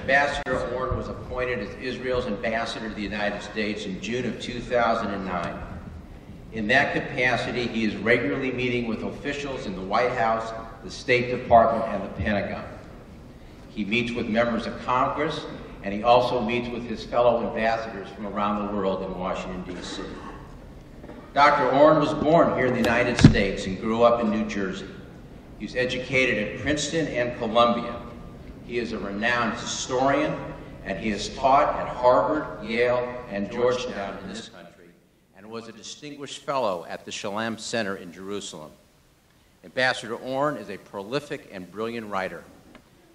Ambassador Oren was appointed as Israel's ambassador to the United States in June of 2009. In that capacity, he is regularly meeting with officials in the White House, the State Department, and the Pentagon. He meets with members of Congress, and he also meets with his fellow ambassadors from around the world in Washington, D.C. Dr. Oren was born here in the United States and grew up in New Jersey. He was educated at Princeton and Columbia. He is a renowned historian, and he has taught at Harvard, Yale, and Georgetown in this country, and was a distinguished fellow at the Shalem Center in Jerusalem. Ambassador Oren is a prolific and brilliant writer.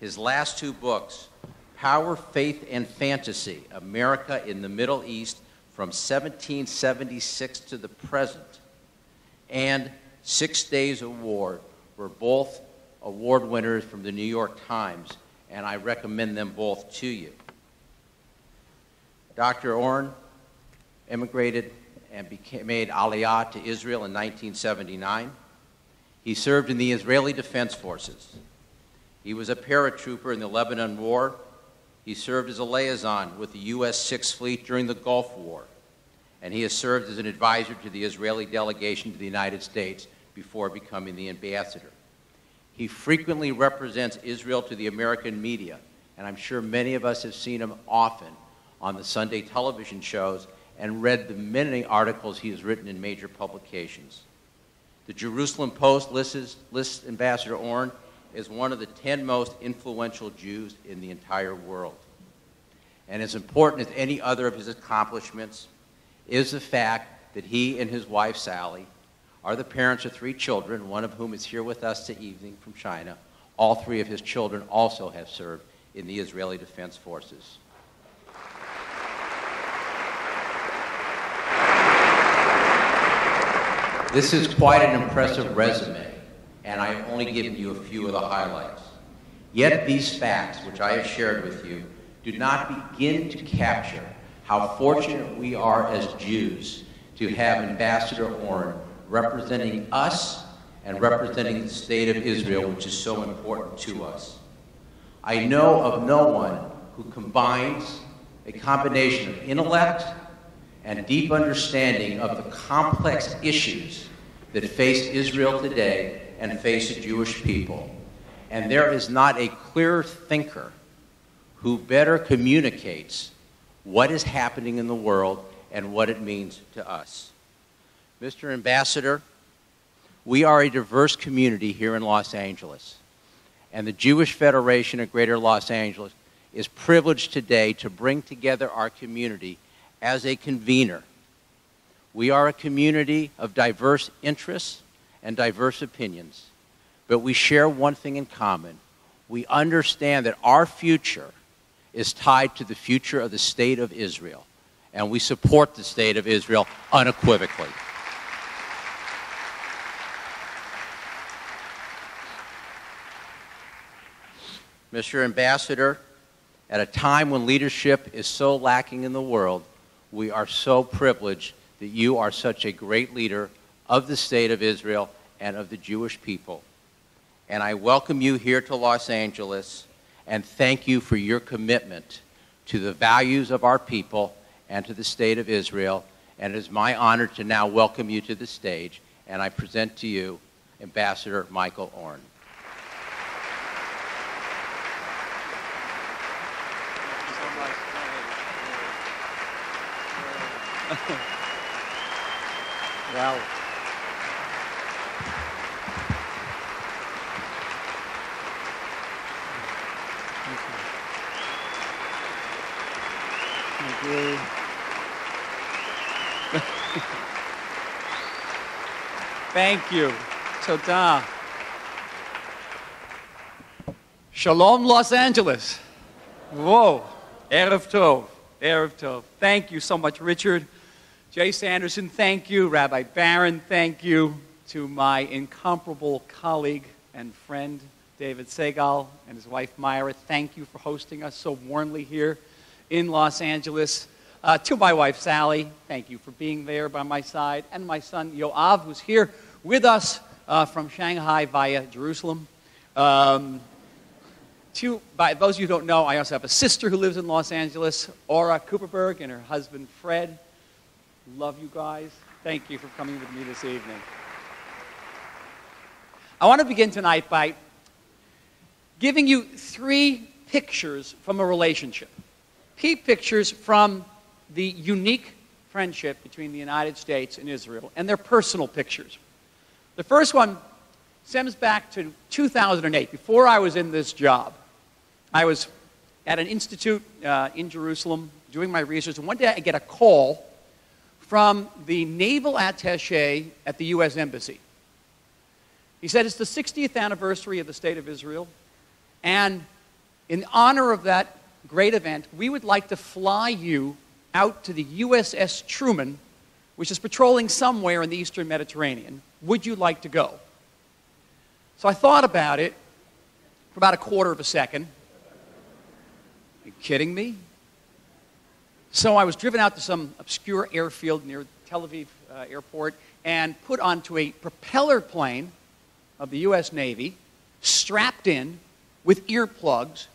His last two books, Power, Faith, and Fantasy, America in the Middle East from 1776 to the present, and 6 Days of War, were both award winners from the New York Times, and I recommend them both to you. Dr. Oren immigrated and made Aliyah to Israel in 1979. He served in the Israeli Defense Forces. He was a paratrooper in the Lebanon War. He served as a liaison with the U.S. Sixth Fleet during the Gulf War. And he has served as an advisor to the Israeli delegation to the United States before becoming the ambassador. He frequently represents Israel to the American media, and I'm sure many of us have seen him often on the Sunday television shows and read the many articles he has written in major publications. The Jerusalem Post lists Ambassador Oren as one of the 10 most influential Jews in the entire world. And as important as any other of his accomplishments is the fact that he and his wife, Sally, are the parents of 3 children, one of whom is here with us this evening from China. All 3 of his children also have served in the Israeli Defense Forces. This is quite an impressive resume, and I have only given you a few of the highlights. Yet these facts, which I have shared with you, do not begin to capture how fortunate we are as Jews to have Ambassador Oren representing us and representing the state of Israel, which is so important to us. I know of no one who combines a combination of intellect and deep understanding of the complex issues that face Israel today and face the Jewish people. And there is not a clearer thinker who better communicates what is happening in the world and what it means to us. Mr. Ambassador, we are a diverse community here in Los Angeles, and the Jewish Federation of Greater Los Angeles is privileged today to bring together our community as a convener. We are a community of diverse interests and diverse opinions, but we share one thing in common. We understand that our future is tied to the future of the state of Israel, and we support the state of Israel unequivocally. Mr. Ambassador, at a time when leadership is so lacking in the world, we are so privileged that you are such a great leader of the state of Israel and of the Jewish people. And I welcome you here to Los Angeles and thank you for your commitment to the values of our people and to the state of Israel. And it is my honor to now welcome you to the stage, and I present to you Ambassador Michael Oren. Wow. Thank you. Thank you. Toda. Shalom, Los Angeles. Whoa. Erev Tov. Erev Tov. Thank you so much, Richard. Jay Sanderson, thank you. Rabbi Barron, thank you. To my incomparable colleague and friend, David Segal, and his wife, Myra, thank you for hosting us so warmly here in Los Angeles. To my wife, Sally, thank you for being there by my side. And my son, Yoav, who's here with us from Shanghai via Jerusalem. By those of you who don't know, I also have a sister who lives in Los Angeles, Ora Cooperberg, and her husband, Fred. Love you guys. Thank you for coming with me this evening. I want to begin tonight by giving you 3 pictures from a relationship. Pictures from the unique friendship between the United States and Israel, and they're personal pictures. The first one stems back to 2008. Before I was in this job, I was at an institute in Jerusalem doing my research, and one day I get a call from the naval attaché at the U.S. Embassy. He said, it's the 60th anniversary of the State of Israel, and in honor of that great event, we would like to fly you out to the USS Truman, which is patrolling somewhere in the Eastern Mediterranean. Would you like to go? So I thought about it for about a quarter of a second. Are you kidding me? So I was driven out to some obscure airfield near Tel Aviv airport and put onto a propeller plane of the U.S. Navy, strapped in with earplugs,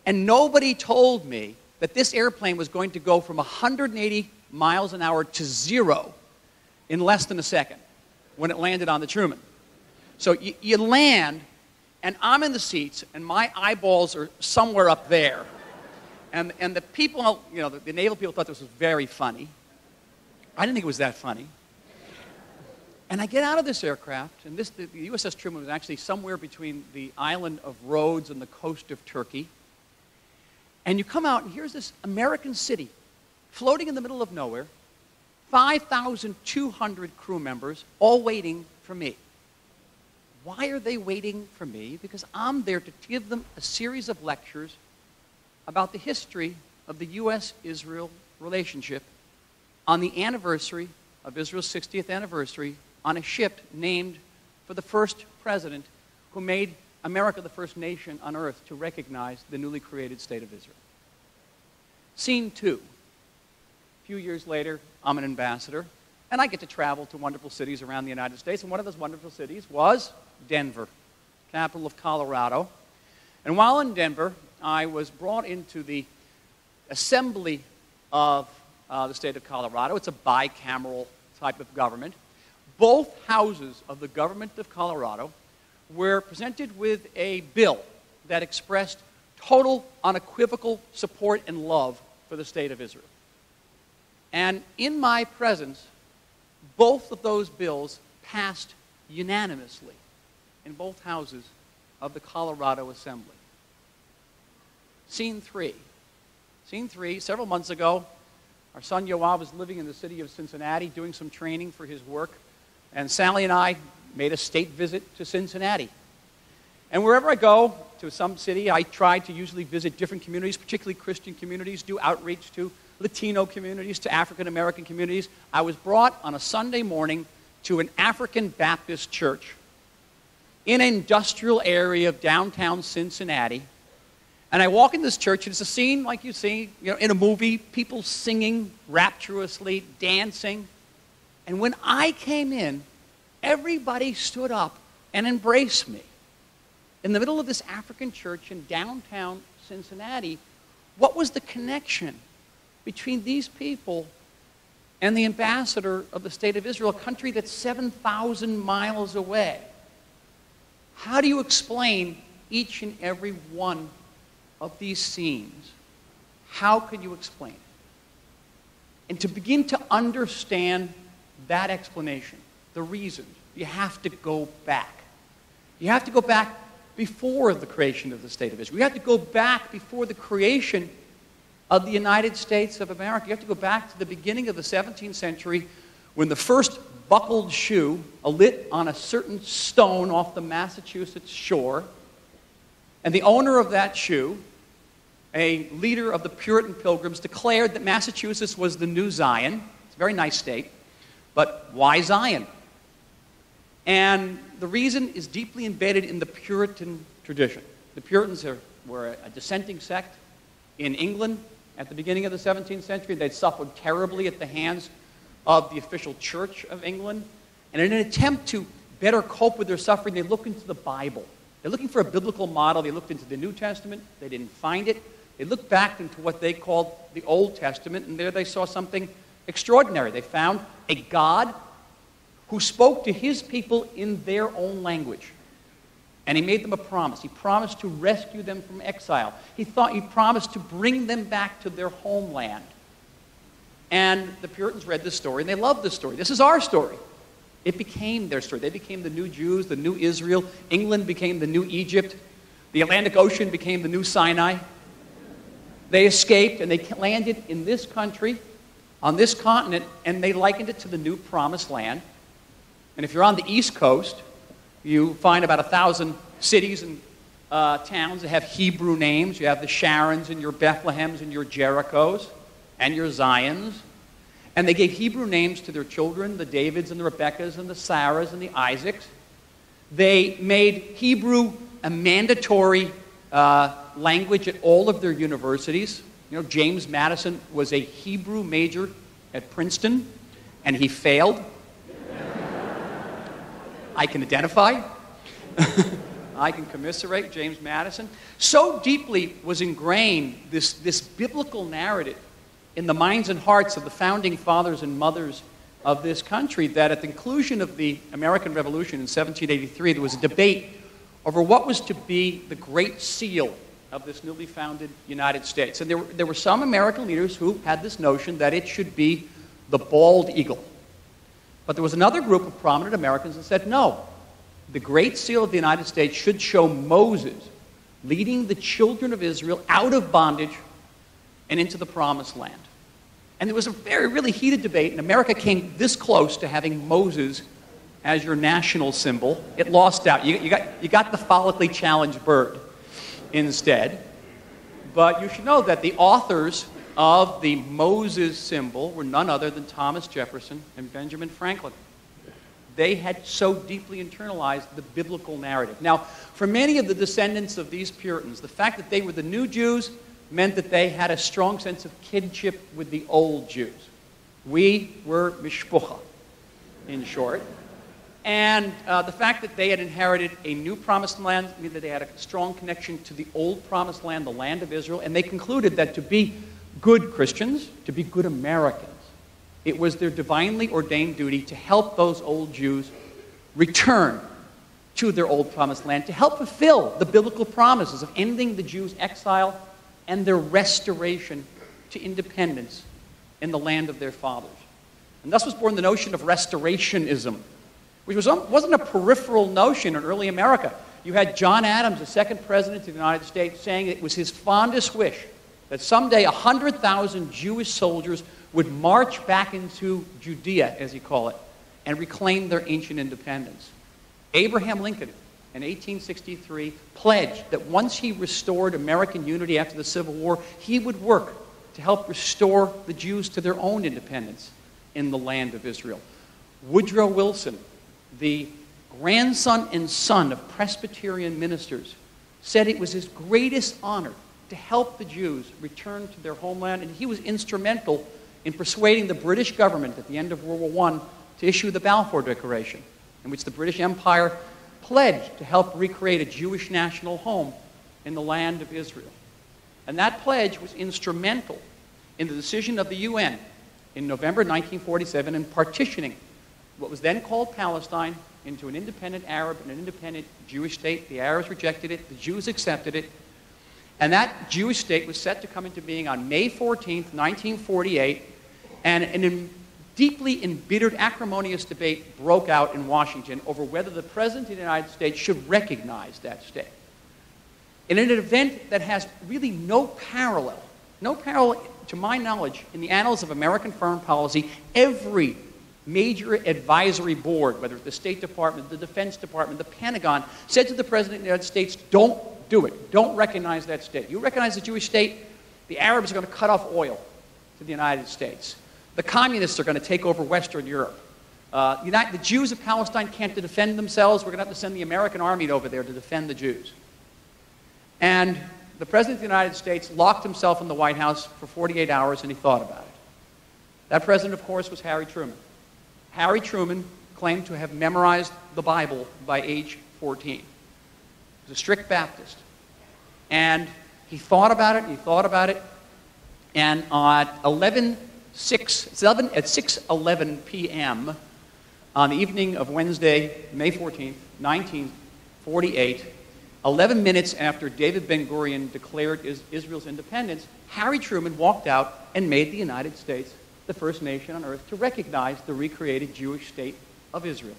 and nobody told me that this airplane was going to go from 180 miles an hour to 0 in less than a second when it landed on the Truman. So you land, and I'm in the seats, and my eyeballs are somewhere up there. And the people, you know, the naval people thought this was very funny. I didn't think it was that funny. And I get out of this aircraft, and the USS Truman was actually somewhere between the island of Rhodes and the coast of Turkey. And you come out, and here's this American city floating in the middle of nowhere, 5,200 crew members, all waiting for me. Why are they waiting for me? Because I'm there to give them a series of lectures about the history of the U.S.-Israel relationship on the anniversary of Israel's 60th anniversary on a ship named for the first president who made America the first nation on earth to recognize the newly created state of Israel. Scene 2. A few years later, I'm an ambassador, and I get to travel to wonderful cities around the United States, and one of those wonderful cities was Denver, capital of Colorado. And while in Denver, I was brought into the assembly of the state of Colorado. It's a bicameral type of government. Both houses of the government of Colorado were presented with a bill that expressed total, unequivocal support and love for the state of Israel. And in my presence, both of those bills passed unanimously in both houses of the Colorado Assembly. Scene 3. Scene 3, several months ago, our son Yoav was living in the city of Cincinnati doing some training for his work, and Sally and I made a state visit to Cincinnati. And wherever I go to some city, I try to usually visit different communities, particularly Christian communities, do outreach to Latino communities, to African American communities. I was brought on a Sunday morning to an African Baptist church in an industrial area of downtown Cincinnati. And I walk in this church, and it's a scene like you see, in a movie, people singing rapturously, dancing. And when I came in, everybody stood up and embraced me. In the middle of this African church in downtown Cincinnati, what was the connection between these people and the ambassador of the state of Israel, a country that's 7,000 miles away? How do you explain each and every one of these scenes? How can you explain it? And to begin to understand that explanation, the reason, you have to go back. You have to go back before the creation of the State of Israel. You have to go back before the creation of the United States of America. You have to go back to the beginning of the 17th century when the first buckled shoe lit on a certain stone off the Massachusetts shore, and the owner of that shoe, a leader of the Puritan Pilgrims, declared that Massachusetts was the new Zion. It's a very nice state, but why Zion? And the reason is deeply embedded in the Puritan tradition. The Puritans were a dissenting sect in England at the beginning of the 17th century. They'd suffered terribly at the hands of the official church of England. And in an attempt to better cope with their suffering, they looked into the Bible. They're looking for a biblical model. They looked into the New Testament. They didn't find it. They looked back into what they called the Old Testament, and there they saw something extraordinary. They found a God who spoke to his people in their own language. And he made them a promise. He promised to rescue them from exile. He promised to bring them back to their homeland. And the Puritans read this story, and they loved this story. This is our story. It became their story. They became the new Jews, the new Israel. England became the new Egypt. The Atlantic Ocean became the new Sinai. They escaped, and they landed in this country, on this continent, and they likened it to the new Promised Land. And if you're on the East Coast, you find about 1,000 cities and towns that have Hebrew names. You have the Sharons and your Bethlehems and your Jerichos and your Zions. And they gave Hebrew names to their children, the Davids and the Rebeccas and the Sarahs and the Isaacs. They made Hebrew a mandatory language at all of their universities. You know, James Madison was a Hebrew major at Princeton, and he failed. I can identify. I can commiserate James Madison. So deeply was ingrained this biblical narrative in the minds and hearts of the founding fathers and mothers of this country that at the conclusion of the American Revolution in 1783, there was a debate over what was to be the great seal of this newly founded United States. And there were some American leaders who had this notion that it should be the bald eagle. But there was another group of prominent Americans that said, no, the great seal of the United States should show Moses leading the children of Israel out of bondage and into the Promised Land. And there was a really heated debate, and America came this close to having Moses as your national symbol. It lost out. You got the follically challenged bird instead. But you should know that the authors of the Moses symbol were none other than Thomas Jefferson and Benjamin Franklin. They had so deeply internalized the biblical narrative. Now, for many of the descendants of these Puritans, the fact that they were the new Jews meant that they had a strong sense of kinship with the old Jews. We were mishpucha, in short. And the fact that they had inherited a new promised land meant that they had a strong connection to the old promised land, the land of Israel, and they concluded that to be good Christians, to be good Americans, it was their divinely ordained duty to help those old Jews return to their old promised land, to help fulfill the biblical promises of ending the Jews' exile and their restoration to independence in the land of their fathers. And thus was born the notion of restorationism, which wasn't a peripheral notion in early America. You had John Adams, the second president of the United States, saying it was his fondest wish that someday 100,000 Jewish soldiers would march back into Judea, as he called it, and reclaim their ancient independence. Abraham Lincoln, in 1863, pledged that once he restored American unity after the Civil War, he would work to help restore the Jews to their own independence in the land of Israel. Woodrow Wilson, the grandson and son of Presbyterian ministers, said it was his greatest honor to help the Jews return to their homeland, and he was instrumental in persuading the British government at the end of World War I to issue the Balfour Declaration, in which the British Empire pledged to help recreate a Jewish national home in the land of Israel. And that pledge was instrumental in the decision of the UN in November 1947 in partitioning what was then called Palestine into an independent Arab and an independent Jewish state. The Arabs rejected it, the Jews accepted it, and that Jewish state was set to come into being on May 14th, 1948, and an deeply embittered, acrimonious debate broke out in Washington over whether the President of the United States should recognize that state. In an event that has really no parallel to my knowledge in the annals of American foreign policy, every major advisory board, whether it's the State Department, the Defense Department, the Pentagon, said to the President of the United States, don't do it. Don't recognize that state. You recognize the Jewish state, the Arabs are going to cut off oil to the United States. The communists are going to take over Western Europe. The Jews of Palestine can't defend themselves. We're going to have to send the American army over there to defend the Jews. And the President of the United States locked himself in the White House for 48 hours, and he thought about it. That president, of course, was Harry Truman. Harry Truman claimed to have memorized the Bible by age 14. was a strict Baptist. And he thought about it, and at 6:11 p.m. on the evening of Wednesday, May 14th, 1948, 11 minutes after David Ben-Gurion declared Israel's independence, Harry Truman walked out and made the United States the first nation on earth to recognize the recreated Jewish state of Israel.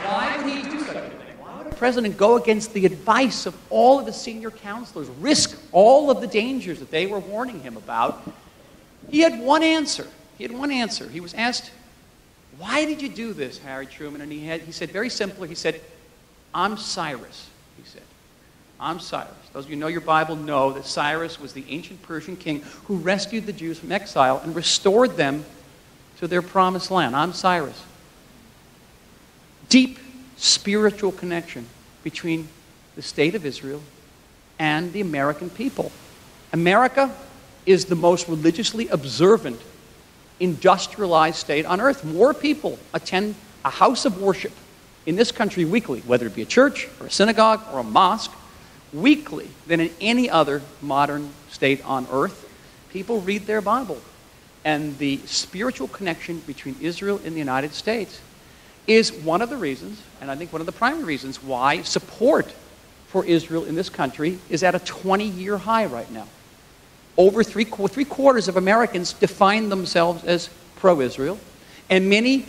Why would he do such a thing? Why would a president go against the advice of all of his senior counselors, risk all of the dangers that they were warning him about? He had one answer. He was asked, "Why did you do this, Harry Truman?" And he said very simply, he said, "I'm Cyrus," he said. "I'm Cyrus." Those of you who know your Bible know that Cyrus was the ancient Persian king who rescued the Jews from exile and restored them to their promised land. I'm Cyrus. Deep spiritual connection between the state of Israel and the American people. America is the most religiously observant, industrialized state on earth. More people attend a house of worship in this country weekly, whether it be a church or a synagogue or a mosque, weekly than in any other modern state on earth. People read their Bible. And the spiritual connection between Israel and the United States is one of the reasons, and I think one of the primary reasons, why support for Israel in this country is at a 20-year high right now. Over three-quarters of Americans define themselves as pro-Israel, and many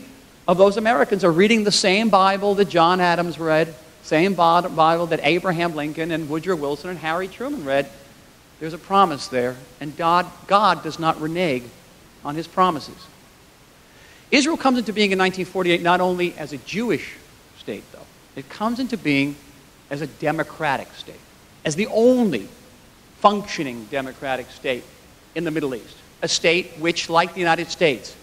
of those Americans are reading the same Bible that John Adams read, same Bible that Abraham Lincoln and Woodrow Wilson and Harry Truman read. There's a promise there, and God does not renege on his promises. Israel comes into being in 1948 not only as a Jewish state, though. It comes into being as a democratic state, as the only functioning democratic state in the Middle East. A state which, like the United States,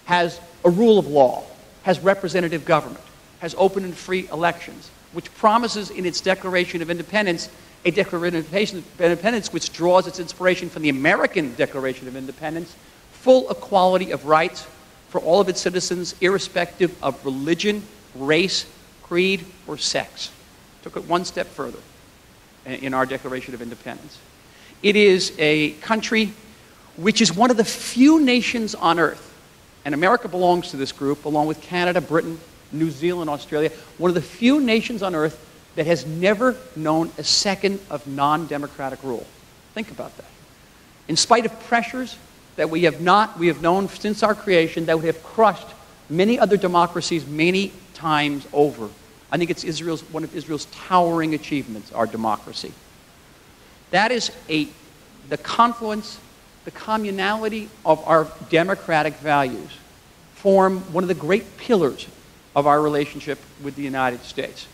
has a rule of law, has representative government, has open and free elections, which promises in its Declaration of Independence a Declaration of Independence which draws its inspiration from the American Declaration of Independence, full equality of rights for all of its citizens, irrespective of religion, race, creed, or sex. Took it one step further in our Declaration of Independence. It is a country which is one of the few nations on earth, and America belongs to this group, along with Canada, Britain, New Zealand, Australia, one of the few nations on earth that has never known a second of non-democratic rule. Think about that. In spite of pressures that we have known since our creation that would have crushed many other democracies many times over. I think it's one of Israel's towering achievements, our democracy. That is the confluence, the communality of our democratic values form one of the great pillars of our relationship with the United States.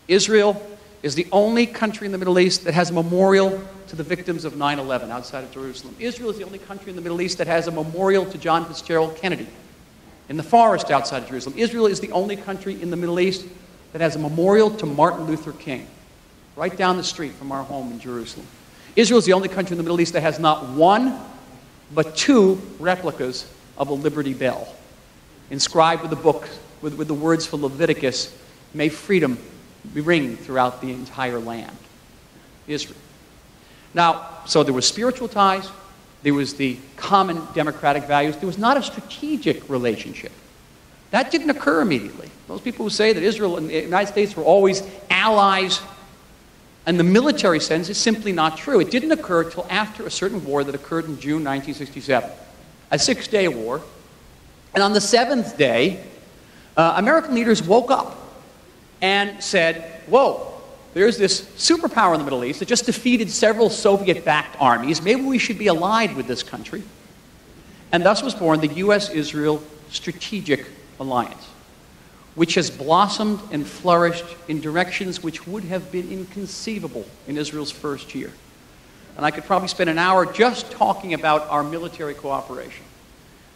Israel is the only country in the Middle East that has a memorial to the victims of 9/11 outside of Jerusalem. Israel is the only country in the Middle East that has a memorial to John Fitzgerald Kennedy in the forest outside of Jerusalem. Israel is the only country in the Middle East that has a memorial to Martin Luther King right down the street from our home in Jerusalem. Israel is the only country in the Middle East that has not one, but two replicas of a Liberty Bell, inscribed with the words for Leviticus, "May freedom ring throughout the entire land." Israel. Now, so there was spiritual ties, there was the common democratic values, there was not a strategic relationship. That didn't occur immediately. Those people who say that Israel and the United States were always allies in the military sense is simply not true. It didn't occur until after a certain war that occurred in June 1967, a 6-day war. And on the 7th day, American leaders woke up and said, whoa, there's this superpower in the Middle East that just defeated several Soviet-backed armies. Maybe we should be allied with this country. And thus was born the U.S.-Israel Strategic Alliance, which has blossomed and flourished in directions which would have been inconceivable in Israel's first year. And I could probably spend an hour just talking about our military cooperation.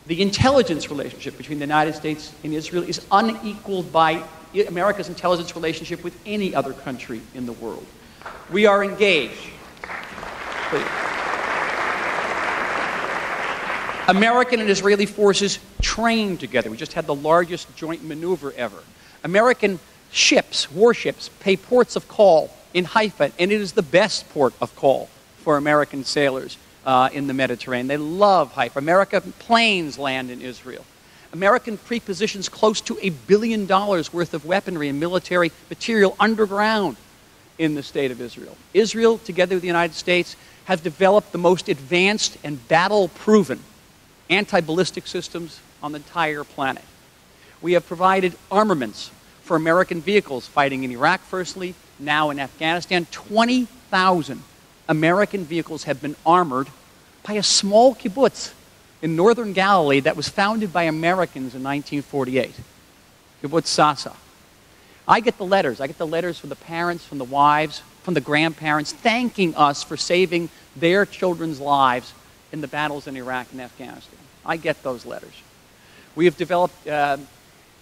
The intelligence relationship between the United States and Israel is unequaled by America's intelligence relationship with any other country in the world. We are engaged. American and Israeli forces trained together. We just had the largest joint maneuver ever. American ships, warships, pay ports of call in Haifa, and it is the best port of call for American sailors in the Mediterranean. They love Haifa. American planes land in Israel. American prepositions close to $1 billion worth of weaponry and military material underground in the state of Israel. Israel, together with the United States, have developed the most advanced and battle-proven anti-ballistic systems on the entire planet. We have provided armaments for American vehicles fighting in Iraq, firstly, now in Afghanistan. 20,000 American vehicles have been armored by a small kibbutz in northern Galilee that was founded by Americans in 1948, Kibbutz Sasa. I get the letters. I get the letters from the parents, from the wives, from the grandparents, thanking us for saving their children's lives in the battles in Iraq and Afghanistan. I get those letters. We have developed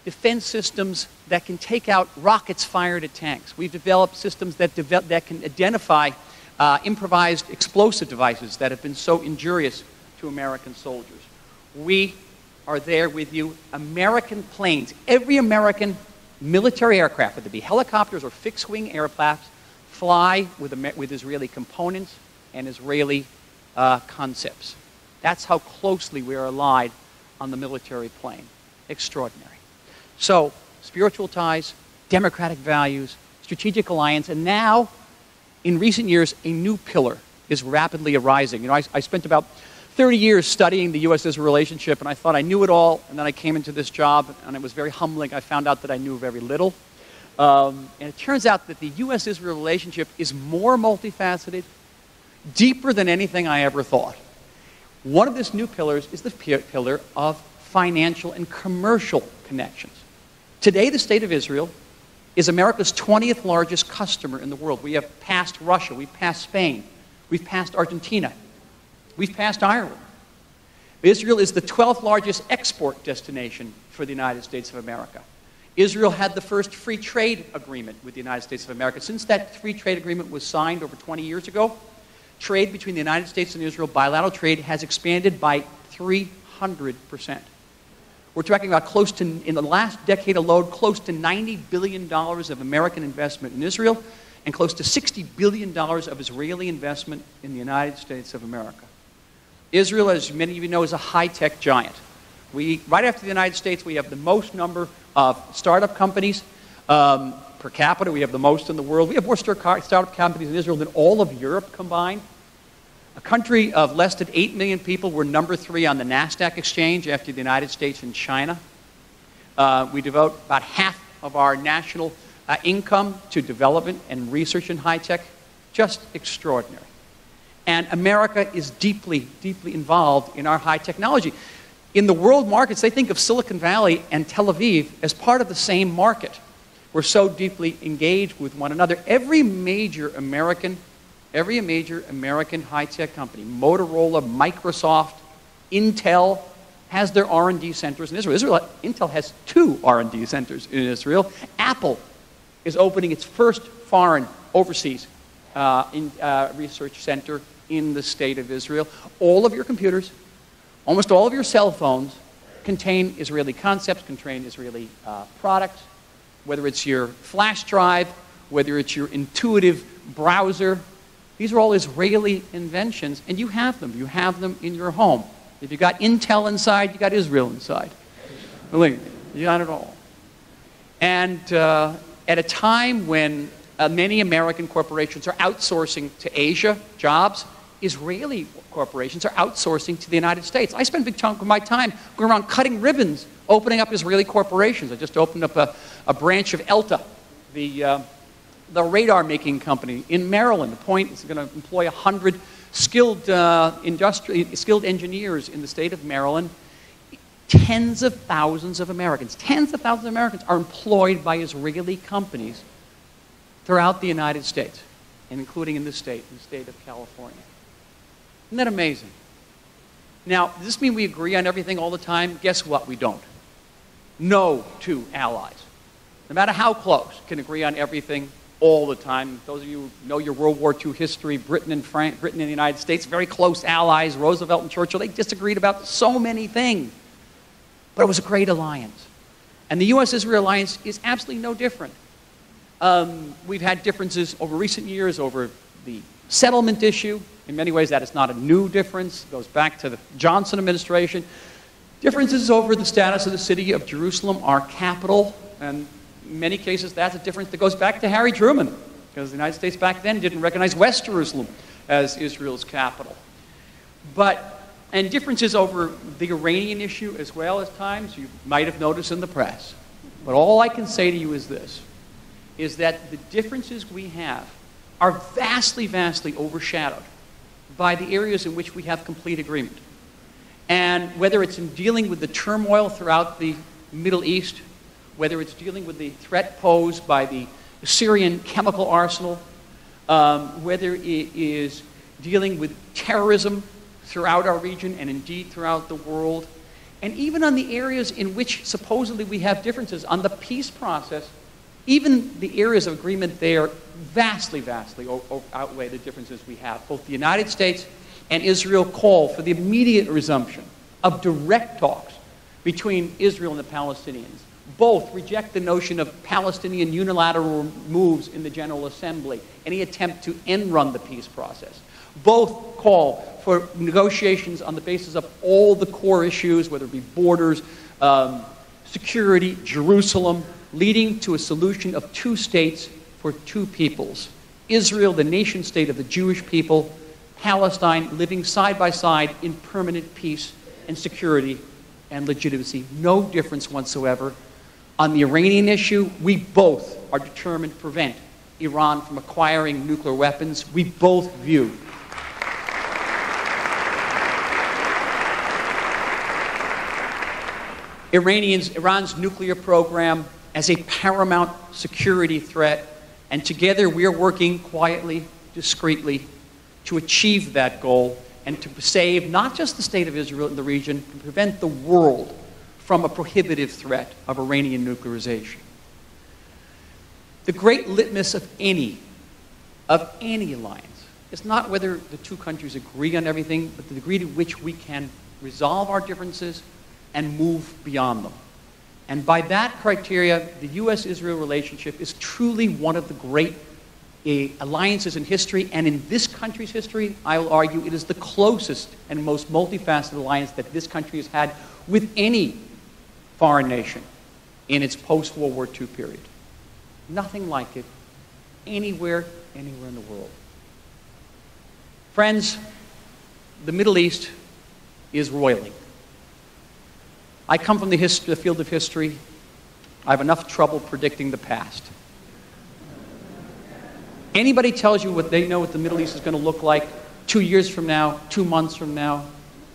defense systems that can take out rockets fired at tanks. We've developed systems that can identify improvised explosive devices that have been so injurious to American soldiers. We are there with you. American planes, every American military aircraft, whether it be helicopters or fixed-wing aircraft, fly with Israeli components and Israeli concepts. That's how closely we are allied on the military plane. Extraordinary. So, spiritual ties, democratic values, strategic alliance, and now, in recent years, a new pillar is rapidly arising. You know, I spent about 30 years studying the U.S.-Israel relationship, and I thought I knew it all, and then I came into this job, and it was very humbling. I found out that I knew very little. And it turns out that the U.S.-Israel relationship is more multifaceted, deeper than anything I ever thought. One of these new pillars is the pillar of financial and commercial connections. Today, the State of Israel is America's 20th largest customer in the world. We have passed Russia, we've passed Spain, we've passed Argentina, we've passed Ireland. Israel is the 12th largest export destination for the United States of America. Israel had the first free trade agreement with the United States of America. Since that free trade agreement was signed over 20 years ago, trade between the United States and Israel, bilateral trade, has expanded by 300%. We're talking about close to, in the last decade alone, close to $90 billion of American investment in Israel and close to $60 billion of Israeli investment in the United States of America. Israel, as many of you know, is a high-tech giant. Right after the United States, we have the most number of startup companies. Per capita, we have the most in the world. We have more startup companies in Israel than all of Europe combined. A country of less than 8 million people, we're number 3 on the NASDAQ exchange after the United States and China. We devote about half of our national income to development and research in high tech. Just extraordinary. And America is deeply, deeply involved in our high technology. In the world markets, they think of Silicon Valley and Tel Aviv as part of the same market. We're so deeply engaged with one another. Every major American high-tech company, Motorola, Microsoft, Intel, has their R&D centers in Israel. Intel has 2 R&D centers in Israel. Apple is opening its first foreign overseas research center in the state of Israel. All of your computers, almost all of your cell phones contain Israeli concepts, contain Israeli products, whether it's your flash drive, whether it's your intuitive browser. These are all Israeli inventions, and you have them. You have them in your home. If you got Intel inside, you got Israel inside. Believe me, you got it all. And at a time when many American corporations are outsourcing to Asia jobs, Israeli corporations are outsourcing to the United States. I spend a big chunk of my time going around cutting ribbons, opening up Israeli corporations. I just opened up a branch of ELTA, the radar-making company in Maryland. The point is going to employ 100 skilled engineers in the state of Maryland. Tens of thousands of Americans are employed by Israeli companies throughout the United States, and including in the state of California. Isn't that amazing? Now, does this mean we agree on everything all the time? Guess what? We don't. No two allies, no matter how close, can agree on everything all the time. Those of you who know your World War II history, Britain and the United States, very close allies, Roosevelt and Churchill, they disagreed about so many things. But it was a great alliance. And the U.S.-Israel alliance is absolutely no different. We've had differences over recent years over the settlement issue. In many ways, that is not a new difference. It goes back to the Johnson administration. Differences over the status of the city of Jerusalem, our capital, and in many cases, that's a difference that goes back to Harry Truman, because the United States back then didn't recognize West Jerusalem as Israel's capital. And differences over the Iranian issue as well as times, you might have noticed in the press. But all I can say to you is this, is that the differences we have are vastly, vastly overshadowed by the areas in which we have complete agreement. And whether it's in dealing with the turmoil throughout the Middle East, whether it's dealing with the threat posed by the Syrian chemical arsenal, whether it is dealing with terrorism throughout our region and indeed throughout the world, and even on the areas in which supposedly we have differences on the peace process, even the areas of agreement there vastly, vastly outweigh the differences we have. Both the United States and Israel call for the immediate resumption of direct talks between Israel and the Palestinians. Both reject the notion of Palestinian unilateral moves in the General Assembly, any attempt to end-run the peace process. Both call for negotiations on the basis of all the core issues, whether it be borders, security, Jerusalem, leading to a solution of two states for two peoples. Israel, the nation state of the Jewish people, Palestine living side by side in permanent peace and security and legitimacy. No difference whatsoever. On the Iranian issue, we both are determined to prevent Iran from acquiring nuclear weapons. We both view Iran's nuclear program as a paramount security threat, and together we are working quietly, discreetly, to achieve that goal and to save not just the state of Israel and the region, but prevent the world from a prohibitive threat of Iranian nuclearization. The great litmus of any alliance is not whether the two countries agree on everything, but the degree to which we can resolve our differences and move beyond them. And by that criteria, the U.S.-Israel relationship is truly one of the great alliances in history, and in this country's history, I will argue it is the closest and most multifaceted alliance that this country has had with any foreign nation in its post-World War II period. Nothing like it anywhere in the world. Friends, the Middle East is roiling. I come from the field of history. I have enough trouble predicting the past. Anybody tells you what they know what the Middle East is going to look like 2 years from now, 2 months from now,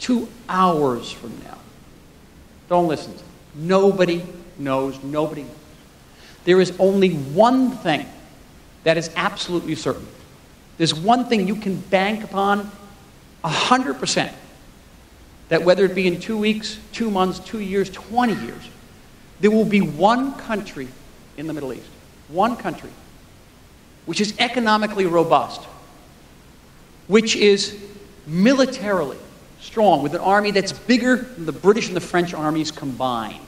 2 hours from now, don't listen to them. Nobody knows. Nobody knows. There is only one thing that is absolutely certain. There's one thing you can bank upon 100%, that whether it be in 2 weeks, 2 months, 2 years, 20 years, there will be one country in the Middle East, one country, which is economically robust, which is militarily strong, with an army that's bigger than the British and the French armies combined,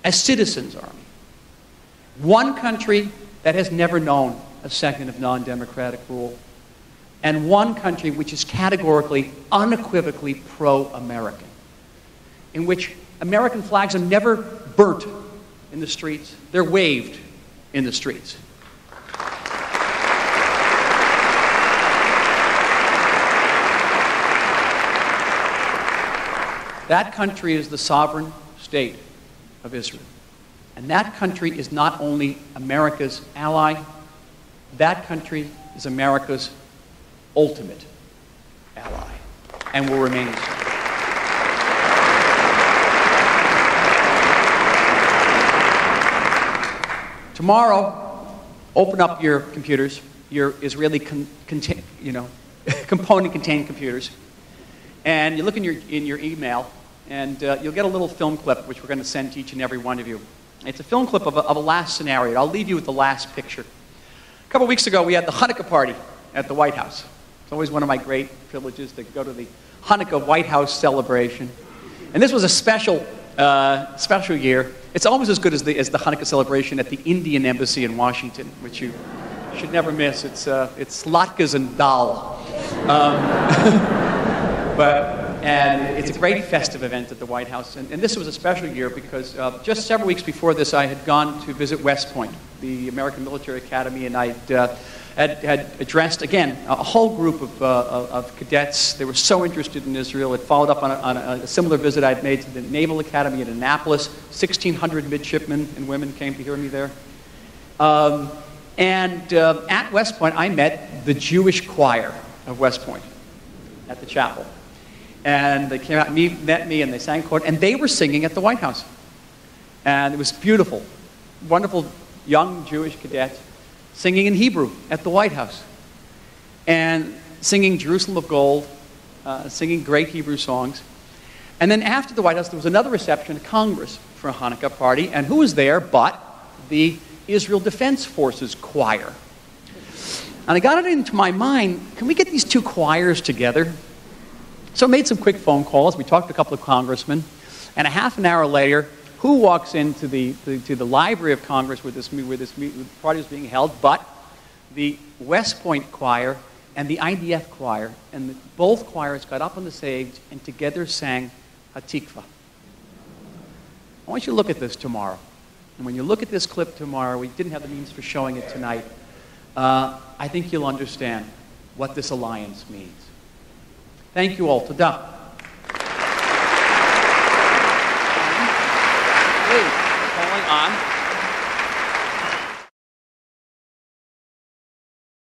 a citizens' army. One country that has never known a second of non-democratic rule, and one country which is categorically, unequivocally pro-American, in which American flags are never burnt in the streets, they're waved in the streets. That country is the sovereign state of Israel. And that country is not only America's ally, that country is America's ultimate ally, and will remain so. Tomorrow, open up your computers, your Israeli component-contained computers, and you look in your email, and you'll get a little film clip which we're going to send to each and every one of you. It's a film clip of a last scenario. I'll leave you with the last picture. couple weeks ago, we had the Hanukkah party at the White House. It's always one of my great privileges to go to the Hanukkah White House celebration. And this was a special year. It's almost as good as the Hanukkah celebration at the Indian Embassy in Washington, which you should never miss. It's latkes and dal. And it's a great festive event at the White House. And this was a special year because just several weeks before this, I had gone to visit West Point, the American Military Academy, and I had addressed, again, a whole group of cadets. They were so interested in Israel. It followed up on a similar visit I'd made to the Naval Academy in Annapolis. 1,600 midshipmen and women came to hear me there. At West Point, I met the Jewish choir of West Point at the chapel. And they came out and met me, and they sang chord, and they were singing at the White House. And it was beautiful, wonderful young Jewish cadets singing in Hebrew at the White House. And singing Jerusalem of Gold, singing great Hebrew songs. And then after the White House, there was another reception at Congress for a Hanukkah party, and who was there but the Israel Defense Forces choir. And I got it into my mind, can we get these two choirs together? So I made some quick phone calls. We talked to a couple of congressmen. And a half an hour later, who walks into the Library of Congress where this party was being held, but the West Point choir and the IDF choir. And both choirs got up on the stage and together sang Hatikva. I want you to look at this tomorrow. And when you look at this clip tomorrow, we didn't have the means for showing it tonight, I think you'll understand what this alliance means. Thank you all. Todah. Please, calling on.